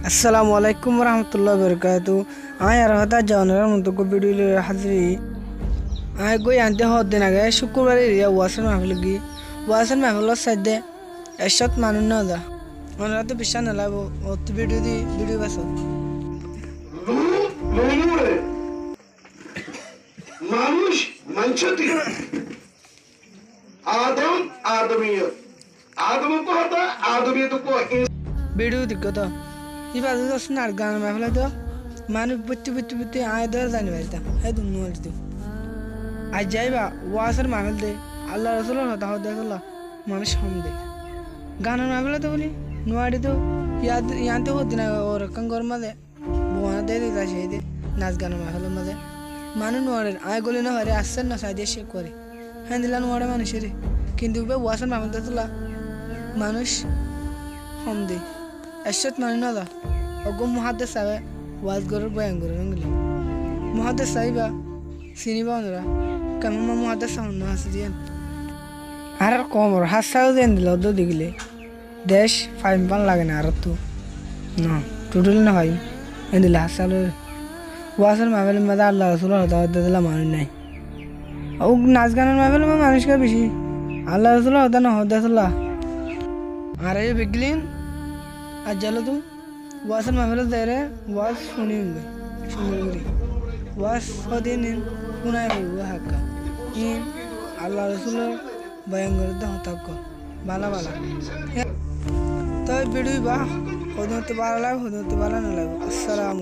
আসসালামু আলাইকুম রহমতুল্লাহ বরকাতু আয় আর হতা জানার মতো ভিডিও হাজিরি আয় গই আনতে হদিন আগে শুক্রবার এরিয়া ওয়াসের মাহফিল সাইডে এসত মানুষ না দা ওনারা তো বিশ্বাস না লাগবো অত ভিডিও বাস মানুষ মানছতি আদম আদমিয়ত আদম তো হতা আদমিয়ত কো ভিডিও দিক তো ইবাদ না গান মাহফিল তো মানুষ বুঝতে আয় ধরে জানি পারতাম এই দুনো দিত আজ যাইবা ওয়াসের মাহফিল দে আল্লাহ রসুলের হতা হতে মানুষ হম দে গানের মাহফিল তো বলি নোয়ারি তো ইয়াতে হদিন ওর কঙ্গর মাঝে বোয়া দে দিতা সেই দে নাচ গানের মাহফিলের মাঝে মানুষ নোয়ারের আয় গলি না হরে আসছেন না সাইডে সে করে হ্যাঁ দিলা নোয়ারে মানুষের কিন্তু ওয়াসের মাহফিল তোলা মানুষ হম দে এসত মানুষ না দা অগম মহাদেশ সাবে ওয়াজ গরুর বয়ান গরুর রঙলি মহাদেশ সাইবা চিনিবা ওনারা কেমন মহাদেশ সামনে হাসি দিয়েন আর কম হাসাও দেন দিল দিগলে দেশ ফাইম পান লাগে না আর তো না টোটাল না ভাই এন দিলে হাসালো ওয়াসের মাহফিল মাঝে আল্লাহ রসুলের হতা হতে দিলা মানুষ নাই ও নাচ গানের মাহফিল মানুষকে বেশি আল্লাহ রসুলের হতা না হতে আসলা আর এই বিগলিন আর জালো তো ওয়াসের মাহফিল দেরে ওয়াজ শুনি সুন্দর করে ওয়াজ হদিন শুনাই বলবো হাক্কা ইন আল্লাহ রসুলের ভয়ঙ্কর হতাক্য বালা তবে ভিডিও বা হতে ভালো লাগে হতে ভালো না লাগবে আসসালাম